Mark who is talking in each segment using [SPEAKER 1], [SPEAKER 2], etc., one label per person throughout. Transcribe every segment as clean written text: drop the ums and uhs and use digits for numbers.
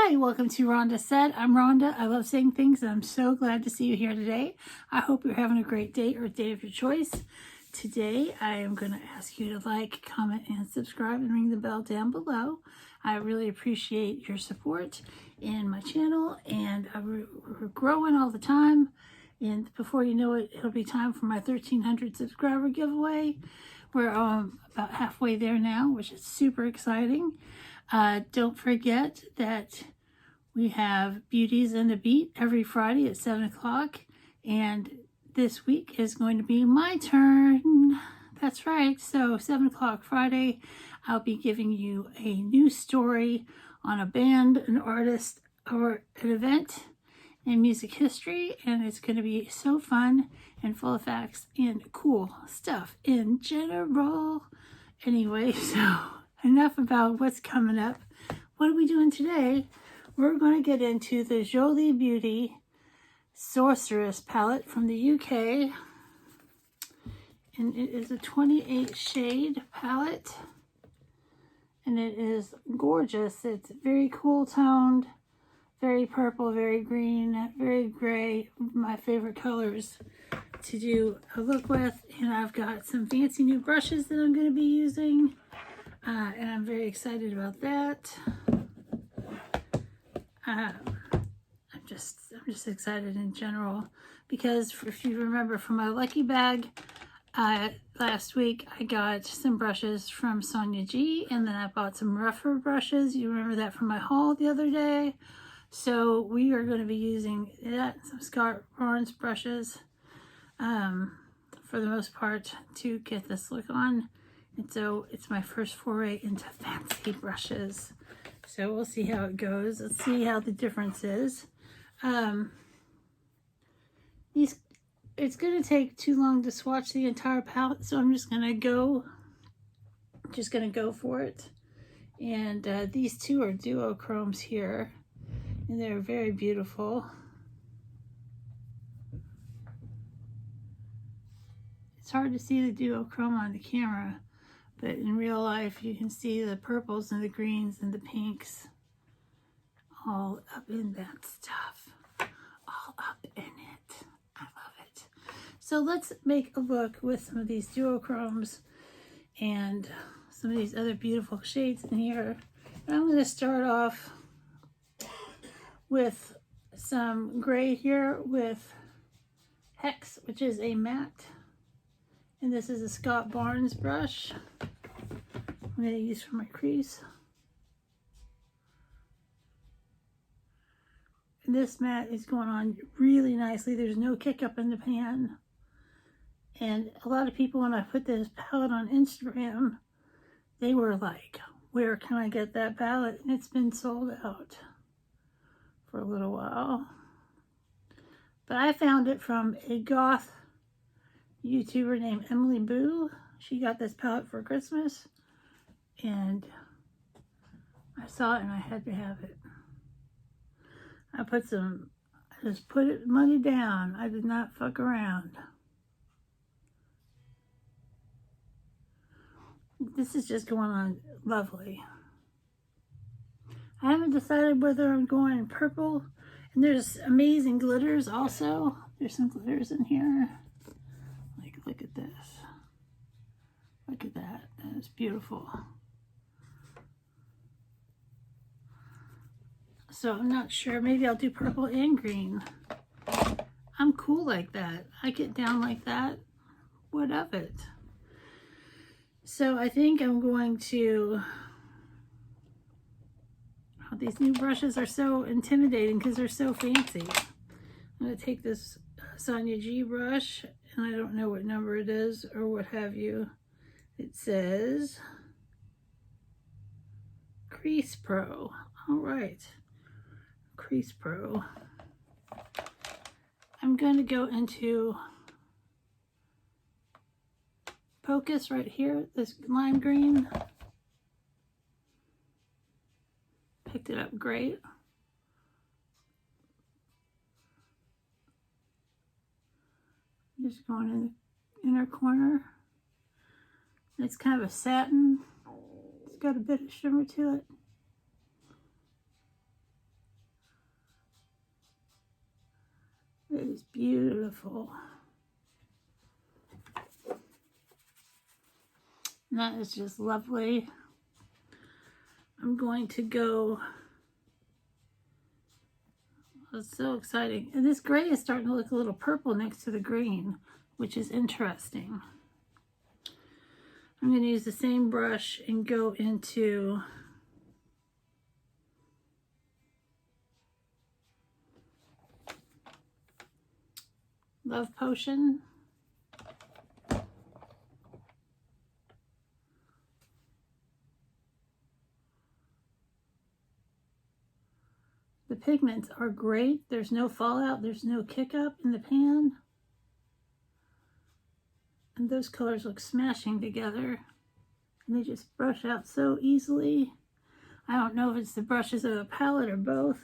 [SPEAKER 1] Hi, welcome to Rhonda Said. I'm Rhonda. I love saying things, and I'm so glad to see you here today. I hope you're having a great day or a day of your choice. Today, I am going to ask you to like, comment, and subscribe and ring the bell down below. I really appreciate your support in my channel, and we're growing all the time. And before you know it, it'll be time for my 1,300 subscriber giveaway. We're about halfway there now, which is super exciting. Don't forget that we have Beauties and the Beat every Friday at 7 o'clock. And this week is going to be my turn. That's right. So 7 o'clock Friday, I'll be giving you a new story on a band, an artist, or an event in music history. And it's going to be so fun and full of facts and cool stuff in general. Anyway, so enough about what's coming up. What are we doing today? We're going to get into the Jolie Beauty Sorceress Palette from the UK. And it is a 28 shade palette. And it is gorgeous. It's very cool toned, very purple, very green, very gray. My favorite colors to do a look with. And I've got some fancy new brushes that I'm going to be using. And I'm very excited about that. I'm just excited in general because if you remember from my lucky bag last week, I got some brushes from Sonia G, and then I bought some rougher brushes. You remember that from my haul the other day. So we are going to be using that, some Scott Barnes brushes for the most part to get this look on. And so it's my first foray into fancy brushes. So we'll see how it goes. Let's see how the difference is. It's going to take too long to swatch the entire palette, so I'm just going to go for it. And these two are duochromes here, and they're very beautiful. It's hard to see the duochrome on the camera, but in real life, you can see the purples and the greens and the pinks all up in that stuff. All up in it. I love it. So let's make a look with some of these duochromes and some of these other beautiful shades in here. And I'm going to start off with some gray here with Hex, which is a matte. And this is a Scott Barnes brush I'm going to use for my crease. And this matte is going on really nicely. There's no kick up in the pan. And a lot of people, when I put this palette on Instagram, they were like, where can I get that palette? And it's been sold out for a little while. But I found it from a goth YouTuber named Emily Boo. She got this palette for Christmas, and I saw it and I had to have it. I just put it money down. I did not fuck around. This is just going on lovely. I haven't decided whether I'm going purple, and there's amazing glitters also. There's some glitters in here. Look at this. Look at that. That is beautiful. So I'm not sure. Maybe I'll do purple and green. I'm cool like that. I get down like that. What of it? So I think I'm going to... Oh, these new brushes are so intimidating because they're so fancy. I'm going to take this Sonia G brush, and I don't know what number it is or what have you. It says Crease Pro. All right. Crease Pro. I'm going to go into Focus right here, this lime green. Picked it up great. Just going in the inner corner. It's kind of a satin. It's got a bit of shimmer to it. It is beautiful. And that is just lovely. I'm going to go. It's so exciting. And this gray is starting to look a little purple next to the green, which is interesting. I'm going to use the same brush and go into Love Potion. The pigments are great. There's no fallout. There's no kick up in the pan. And those colors look smashing together. And they just brush out so easily. I don't know if it's the brushes of the palette or both.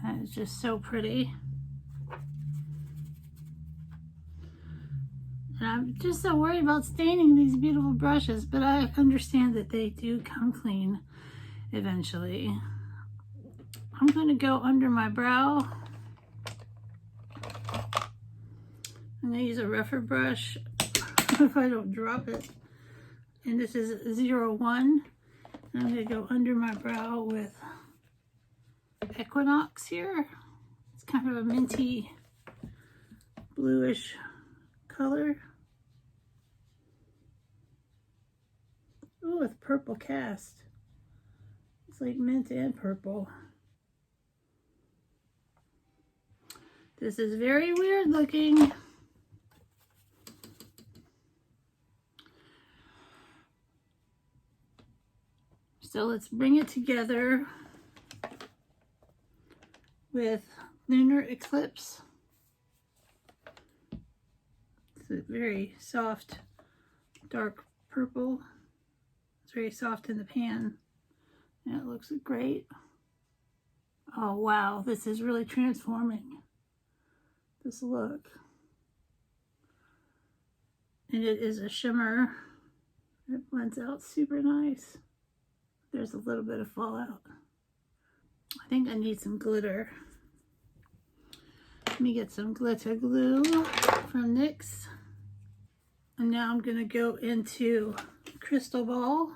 [SPEAKER 1] And it's just so pretty. And I'm just so worried about staining these beautiful brushes, but I understand that they do come clean eventually. I'm going to go under my brow. I'm going to use a rougher brush if I don't drop it. And this is 01. And I'm going to go under my brow with Equinox here. It's kind of a minty bluish color. Oh, with purple cast. It's like mint and purple. This is very weird looking. So let's bring it together with Lunar Eclipse. It's a very soft, dark purple. It's very soft in the pan, and it looks great. Oh wow, this is really transforming this look. And it is a shimmer. It blends out super nice. There's a little bit of fallout. I think I need some glitter. Let me get some glitter glue from NYX. And now I'm going to go into Crystal Ball.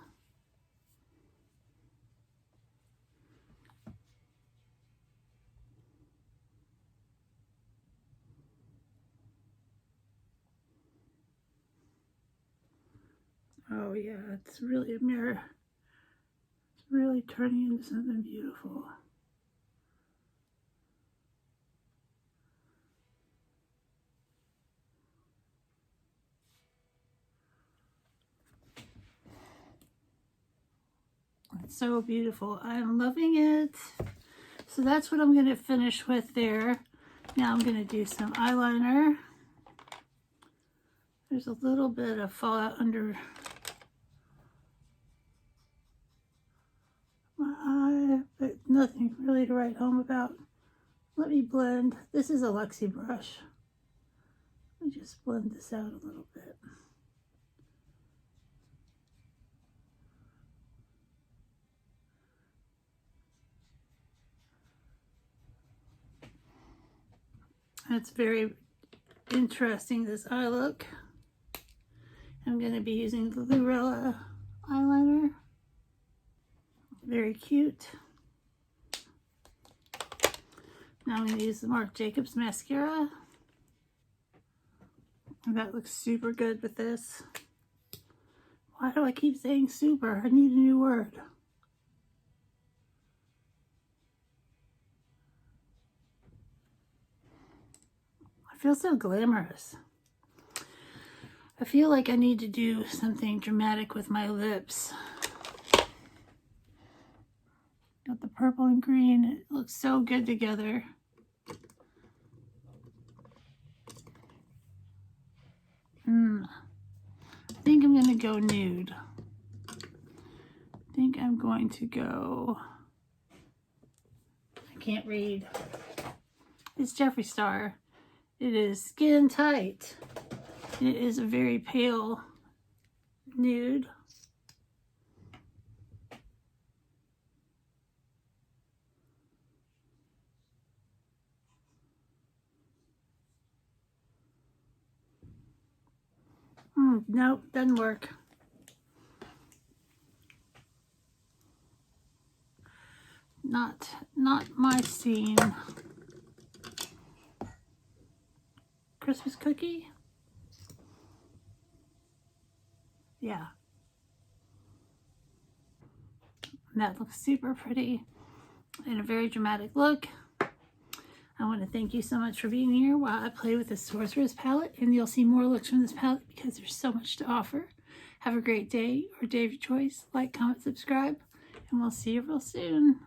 [SPEAKER 1] Oh yeah, it's really a mirror. It's really turning into something beautiful. It's so beautiful. I'm loving it. So that's what I'm going to finish with there. Now I'm going to do some eyeliner. There's a little bit of fallout under my eye, but nothing really to write home about. Let me blend. This is a Luxie brush. Let me just blend this out a little bit. It's very interesting, this eye look. I'm going to be using the Lurella eyeliner. Very cute. Now I'm going to use the Marc Jacobs mascara. And that looks super good with this. Why do I keep saying super? I need a new word. I feel so glamorous. I feel like I need to do something dramatic with my lips. Got the purple and green. It looks so good together. I think I'm going to go nude. I think I'm going to go... I can't read. It's Jeffree Star. It is Skin Tight. It is a very pale nude. Nope, doesn't work. Not my scene. Christmas cookie? Yeah. That looks super pretty and a very dramatic look. I want to thank you so much for being here while I play with the Sorceress Palette, and you'll see more looks from this palette because there's so much to offer. Have a great day or day of your choice. Like, comment, subscribe, and we'll see you real soon.